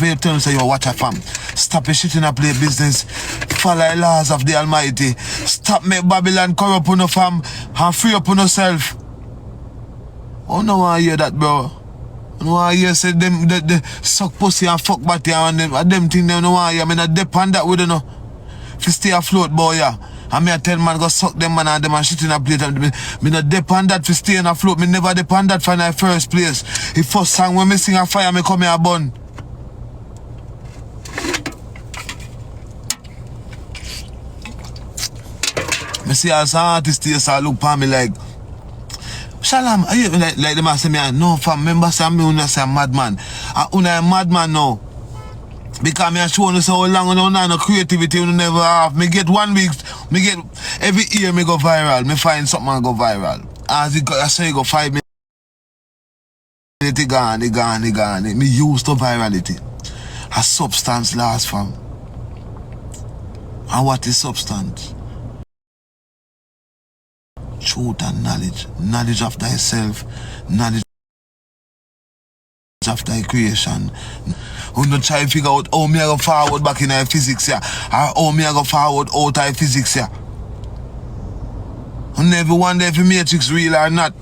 you tell me, say, yo, watch a fam. Stop your shit in a play business. Follow the laws of the Almighty. Stop make Babylon corrupt on the fam and free up on yourself. Oh, no, I hear that, bro. No, I hear say them the suck pussy and fuck body and them thing they no I mean I depend that with you know. If you stay afloat, boy, yeah. And me I tell man go suck them man and them and shit in a plate. Me not depend that for staying afloat. Me never depend that for my first place. The first song when me sing a fire, me come here burn. Me see as an artist here, so I look for me like, Shalam, are you like them say me? No, fam, remember say me una say madman. Una a madman now. Because me a show you so long you no creativity you never have. Me get 1 week, me get every year me go viral. Me find something and go viral. As it go, I say you go 5 minutes, it gone. Me used to virality. A substance lasts, fam. And what is substance? Truth and knowledge. Knowledge of thyself. Knowledge of thy creation. You not try to figure out how me I go forward back in our physics here. Or how me I go forward out of physics here. You never wonder if the matrix real or not.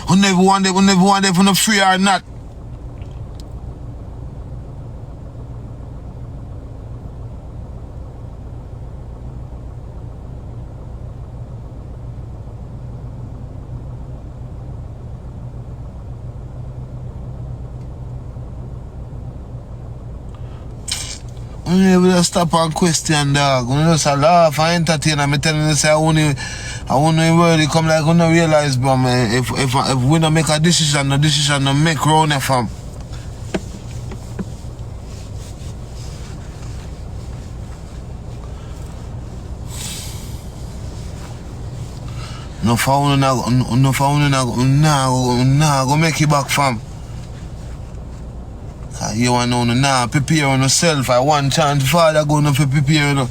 You never wonder if you're free or not. You never stop and question, dog. You just laugh and entertain. I'm telling you, say, I want to really come like you don't realize, bro, man. If we don't make a decision, no decision no make round here, fam. No for go make it back, fam. You want to know, prepare on yourself. I want chance, Father, go to prepare, you know.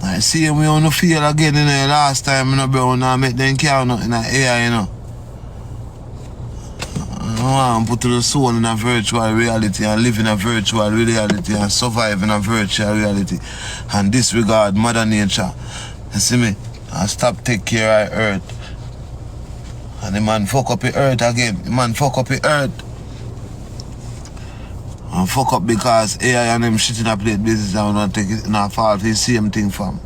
I see we on the feel again, you know, last time, you know, bro, now make them count in the air, you know. I want to put the soul in a virtual reality and live in a virtual reality and survive in a virtual reality and disregard Mother Nature. You see me? And stop take care of earth. And the man fuck up the earth again. The man fuck up the earth. And fuck up because AI and them shit in a plate business I wanna take it in a fall for the same thing, fam.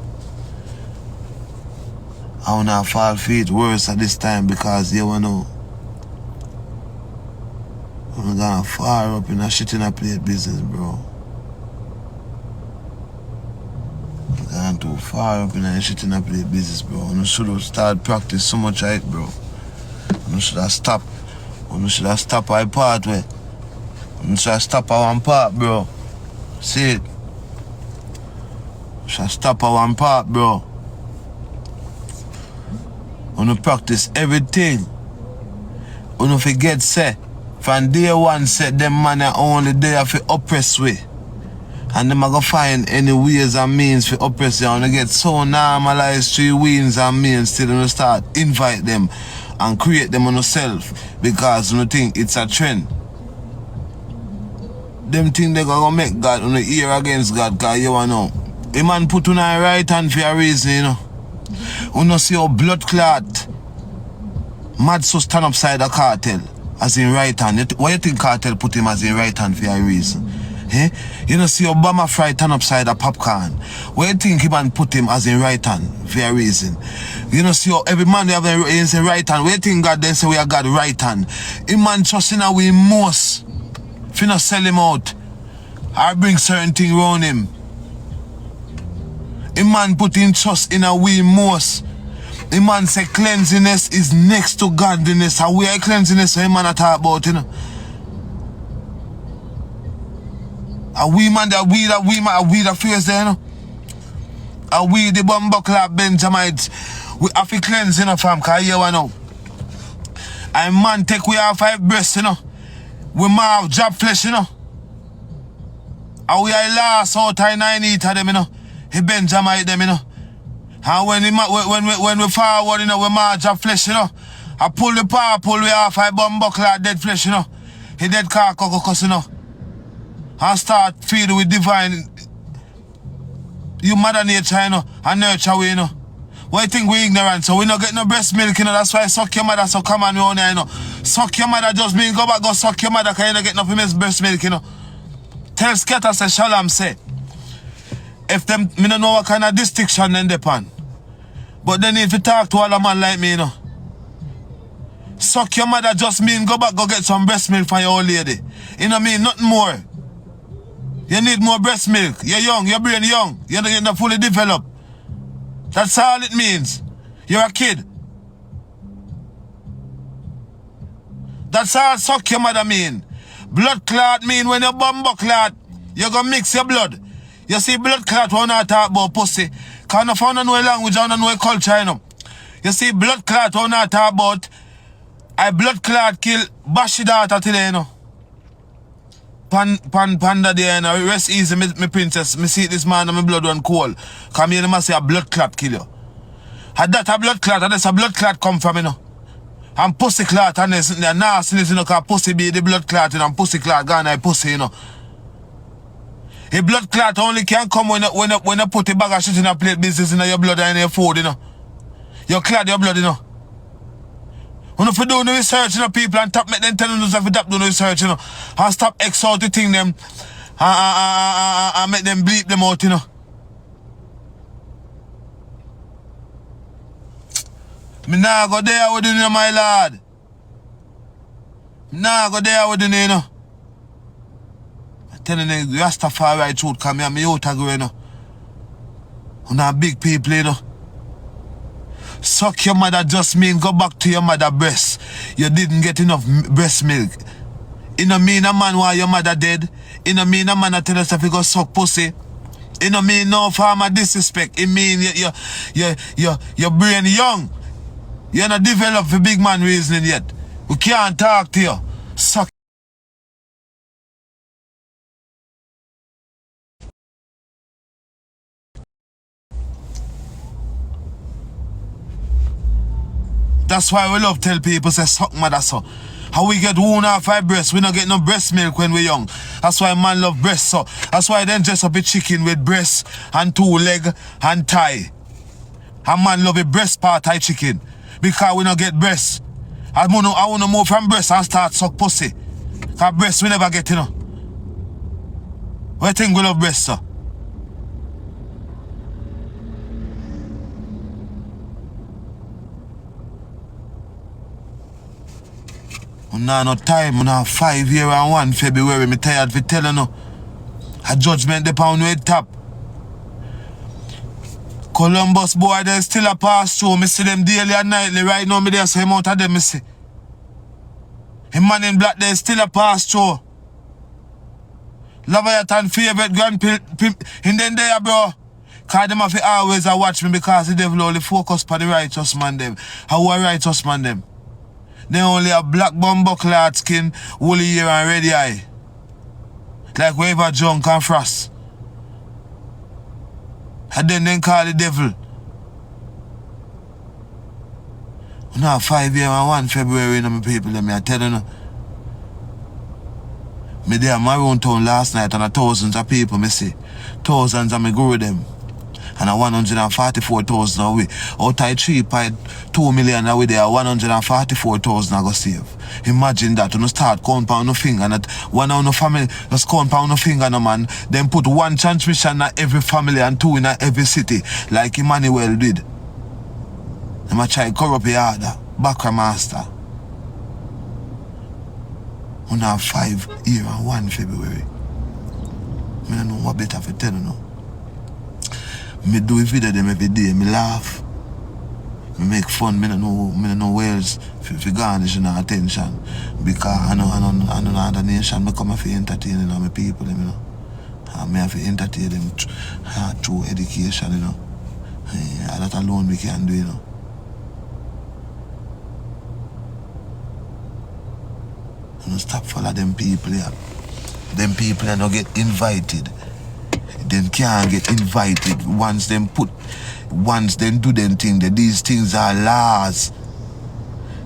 I wanna fall for it worse at this time because you wanna I'm gonna fire up in a shit in a plate business, bro. I'm going too far up in a shit in a plate business, bro. You should have started practice so much of it, bro. You should have stopped. You should have stopped our part way. You should have stopped our one part, bro. See it? You should have stopped our one part, bro. You practice everything. You forget, say, from day one, say, them man are only there for oppress way. And them are going to find any ways and means for oppress you. And you get so normalized through wins and means till you start invite them and create them on yourself because you think it's a trend. Them think they gonna make God on the ear against God, cause you know. A man put on a right hand for a reason, you know. You know see your blood clot. Mad so stand upside the cartel as in right hand. Why you think cartel put him as in right hand for a reason? Eh? You know see Obama fry turn upside the popcorn. Why you think he man put him as in right hand for a reason? You know see every man they have in right hand. Why you think God then say we are God right hand? A man trust in a way most. If you not sell him out, or bring certain thing around him. A man put in trust in a way most. A man say cleanliness is next to godliness. How we are cleanliness, so a man talk about, you know. A we man that we the face there, you know. A we the bumbo clap Benjamites. We have to cleanse, you know, fam, cause you know. A man take we have 5 breasts, you know. We might have job flesh, you know. And we are last out of 9 eat of them, you know. He Benjamin them, you know. And when we forward, you know, we might have job flesh, you know. I pull the power, pull we off, I bum buckler dead flesh, you know. He dead car cocos, you know. and start feeding with divine, you mother nature, you know, and nurture we, you know. Why you think we ignorant? So we not get no breast milk, you know. That's why suck your mother, so come on, we on here, you know. Suck your mother just mean go back, go suck your mother, because you don't get no breast milk, you know. Tell Scatter, say, Shalam, say, if them, me don't know what kind of distinction then they pan. But then if you talk to all a man like me, you know. Suck your mother just mean go back, go get some breast milk for your old lady. You know mean, nothing more. You need more breast milk. You're young, your brain young. You're not fully developed. That's all it means. You're a kid. That's all suck your mother mean. Blood clot mean when you bumbo clot, you're gonna mix your blood. You see blood clot when I talk about pussy. Cause I found no language, I don't know culture, you know. You see blood clot when I talk about I blood clot kill Bashi daughter today, you know. Panda there, you know. Rest easy, me princess. Me see this man and my blood run cold. Cause me must say a blood clot kill you. Had that a blood clot, and that's a blood clot come from, you know. And pussy clot, and there's nastiness, you know, cause pussy be the blood clot, and pussy clot gone like pussy, you know. A blood clot only can come when you put a bag of shit in a plate business in your blood and in your food, you know. You clot your blood, you know. When you do no research, you know, people and top make them tell you to stop doing research, you know. And stop exalting them and make them bleep them out, you know. Me nah go there with you, my lad. Me nah go there with you, you know. I'm telling you, Rastafari truth come here, me out agree, you know. You're not big people, you know. Suck your mother just mean go back to your mother breast. You didn't get enough breast milk. It no mean a man while your mother dead. It no mean a man that tell us if you go suck pussy. It no mean no form of disrespect. It mean your brain young. You're not developed for big man reasoning yet. We can't talk to you. Suck. That's why we love tell people say suck mother so. How we get wound off our breast, we don't get no breast milk when we're young. That's why man love breast so. That's why then dress up a chicken with breast and 2 leg and thigh. And man love a breast part of chicken. Because we don't get breast. I want to move from breast and start suck pussy. Because breast we never get, you know. What do you think we love breast so? Now no time, now 5 years and 1 February, me tired for telling you. A judgment the pound with top. Columbus boy, they still a pass through. Me see them daily and nightly. Right now, me there so amount of them, me see. Him man in black, they still a pass through. Leviathan favorite grand in them there, bro. Cause them have to always watch me because the devil only focus on the righteous man them. How a righteous man them? They only have black bumbo clad skin, woolly hair and red eye. Like whoever junk and frost. And then they call the devil. Now 5 years and 1 February, you know, my people, let me tell you. Know. Me there in my own town last night and thousands of people, me see. Thousands of me grew them. And 144,000 away. Out of 3.2 million away there, 144,000 I go save. Imagine that, you start compound no finger, and that one of no family just compound no finger no man, then put 1 transmission in every family and 2 in every city, like Emmanuel did. Them a try corrupt the order, Bagga master. On have 5 years and 1 February. I don't know what better for tell you now. Me do a video them every day, me laugh. Me make fun, me don't know where else for garnish and attention. Because I know other nation, me come for entertaining my people, you know. And me have to entertain them through education, you know. Yeah, that alone we can do, you know. You know, stop follow them people, yeah. Them people don't get invited. Them can't get invited once them do them thing. That these things are laws.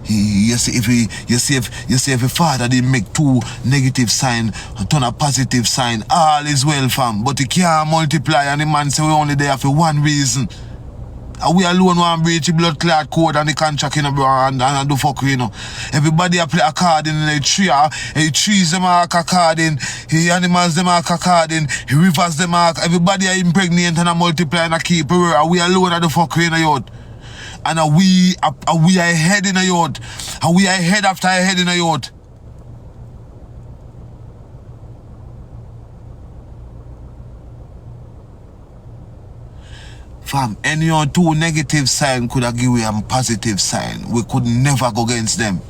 You see if a father did make 2 negative sign, turn a positive sign, all is well, fam. But he can't multiply, and the man say we only there for one reason. And we alone want breach the blood clot code and the contract, you know, bro, and do fuck, you know. Everybody a play a card in the tree, the trees them are a card in, the animals them are a card in, the rivers them are, everybody are impregnate and a multiply and a keep, and we alone are the fuck, you know, youth. And we are ahead in a youth. And we are ahead after ahead in a youth. Fam, any 2 negative sign could have given a positive sign. We could never go against them.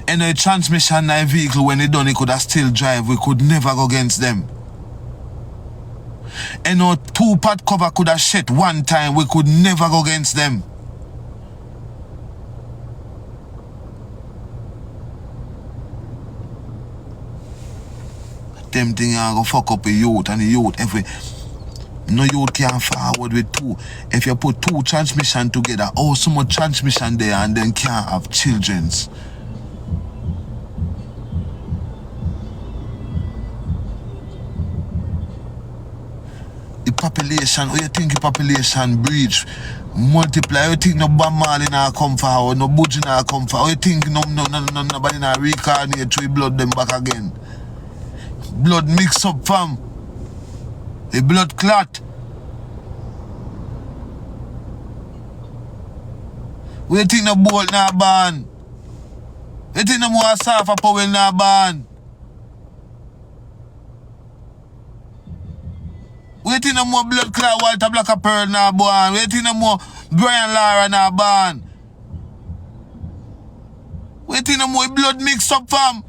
Any transmission in a vehicle when they done it could have still drive. We could never go against them. And 2-part cover could have shit one time. We could never go against them. Them thing are gonna fuck up a youth, and the youth no youth can forward with 2. If you put 2 transmission together, so much transmission there, and then can't have children's. The population, how you think the population breach, multiply, how you think no Bamal in our come forward, no Budge in our come forward, how you think nobody in our reincarnate through blood them back again. Blood mix up, fam. The blood clot. What you think no bolt na ban? You think no more safa power na ban? We think no more blood clot Walter Black a Pearl na ban. We think no more Brian Lara na ban. We think no more blood mix up, fam.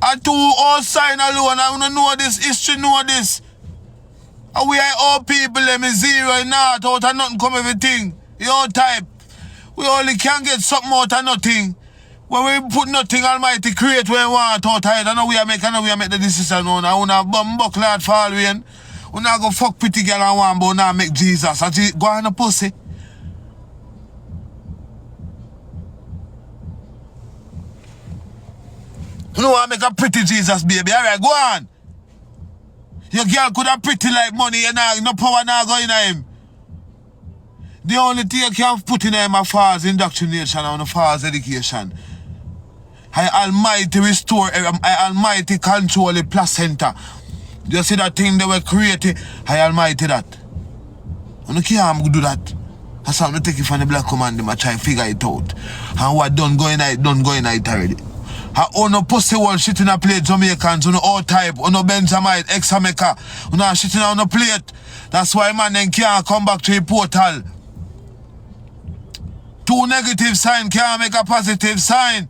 A 2 all sign alone, I don't know this, history know this. And we are all people, them is 0 and not out of nothing come everything. Your type. We only can get something out of nothing. When we put nothing, Almighty create when we want out of it. I know we are making the decision now. I want to bum buckler following. We not go fuck pretty girl and one, but now make Jesus. Go on a pussy. You know I make a pretty Jesus baby. Alright, go on. Your girl could have pretty like money and no power now going in him. The only thing you can put in him as far as indoctrination and as far as education. I Almighty restore, I Almighty control the placenta. You see that thing they were created? I Almighty that. You can't do that. That's how I take it from the black command, I try to figure it out. And what done going out already. I no pussy wall shit in a plate, Jamaicans, all type, no Benjamite, ex-America, shit in a plate. That's why man then can't come back to the portal. 2 negative sign can't make a positive sign.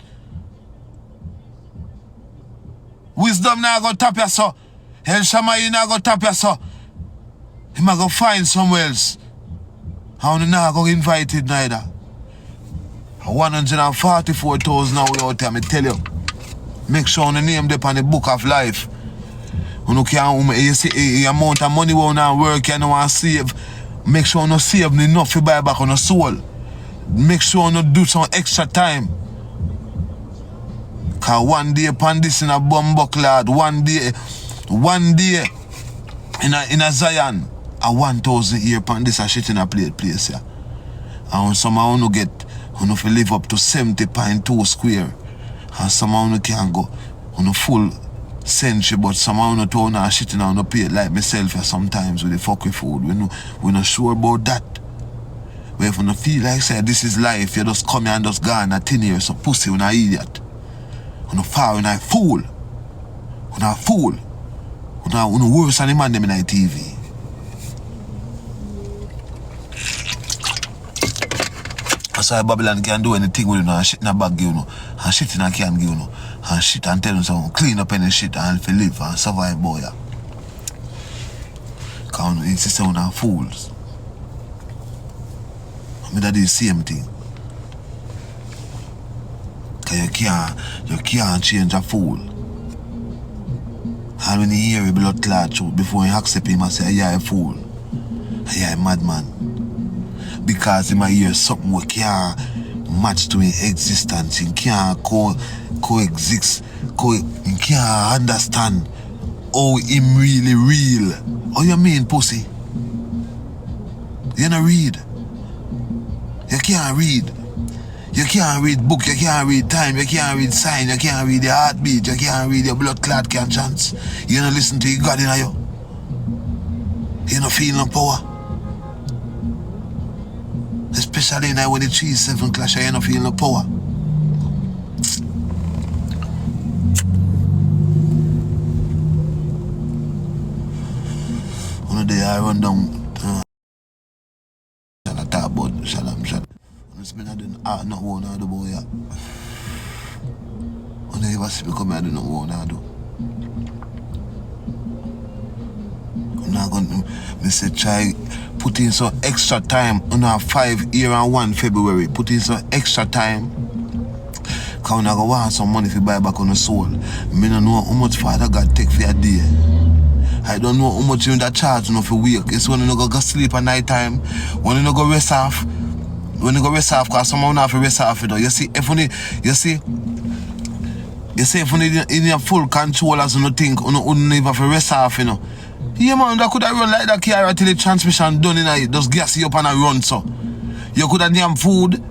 Wisdom now go tap ya so. El Shammai now go tap ya so. He might go find somewhere else. I don't now go invited neither. 144,000 now we out here, I tell you. Make sure you name them on the book of life. You see the amount of money we now work you want to save. Make sure you save enough to buy back on your soul. Make sure you do some extra time. Cause one day upon this in a bumbuck one day in a Zion, a 1,000 year upon this a shit in a place here. And somehow you get you fi live up to 70.2 square. And somehow you can go on a full century, but somehow you don't know shit in on a plate like myself sometimes with the fuck with food. We're not sure about that. But if you don't feel like say this is life, you just come here and just gone at 10 years, so pussy, you're not idiot. You're not far, you're not fool. You're not fool. You're not worse than the man them in the TV. That's why Babylon can do anything with you know, and shit in a bag, you know, and shit in a can, you know, and shit and tell them someone clean up any shit and if you live and survive, boy. Because you insist on our fools. I mean, that is the same thing. Because you can't change a fool. And when you hear a blood clot truth, before you accept him, I say, yeah, a fool. Yeah, madman. Because he might hear something we can't match to his existence. He can't coexist. He can't understand how him really real. How you mean, pussy? You not read. You can't read. You can't read book, you can't read time, you can't read sign, you can't read your heartbeat, you can't read your blood clot conscience. You don't listen to your God in you. You don't feel no power. Especially now when the 3-7 clash, you don't feel no power. One day I run down I talk about Shalam. It's been I didn't not one of the boy. When they ever see me come, I don't know what I do. I'm not going to say try put in some extra time on our 5 year and 1 February. Put in some extra time. Because when I go want some money to buy back on the soul. I don't know how much Father God take for your day. I don't know how much you that charge for week. It's when you go sleep at night time. When you go rest off. When you go rest off, because someone have to rest off, you know. You see, if you in your full control as you think, you wouldn't even have to rest off, you know. Yeah, man, that could have run like that car until the transmission done, you know. Just gas you up and a run, so. You could have damn food,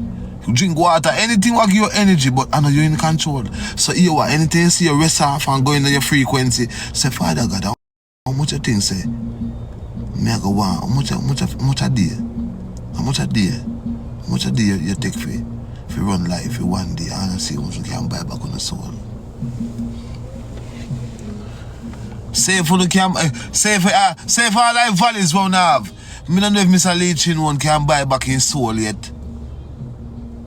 drink water, anything will give you energy, but I know you're in control. So, you are anything you see, you rest off and go into your frequency. Say, Father God, how much you think, say? Me I go, wow, how much a day? How much a day? How much a day you take for run life for one day and see how much you can buy back on the soul? Say for the camp, say for all life valleys one have. Me don't know if Mr. Leachin one can buy back his soul yet.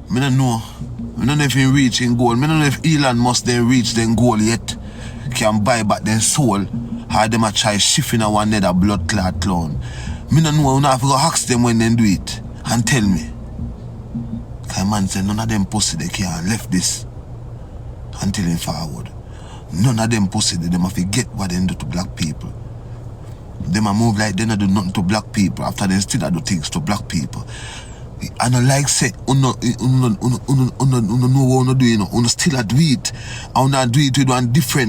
Me don't know. Me don't know if he reach in goal. Me don't know if Elon Musk then reach then goal yet. Can buy back their soul. How them a try shifting a one nether blood clot clown. Me don't know. I have to go ask them when they do it and tell me. Cause man said none of them pussy they can't left this until in forward. None of them pussy they have to get what they do to black people. Them a move like they don't do nothing to black people after they still do things to black people. I don't like say know what you do, you know, still do it. I do it with one different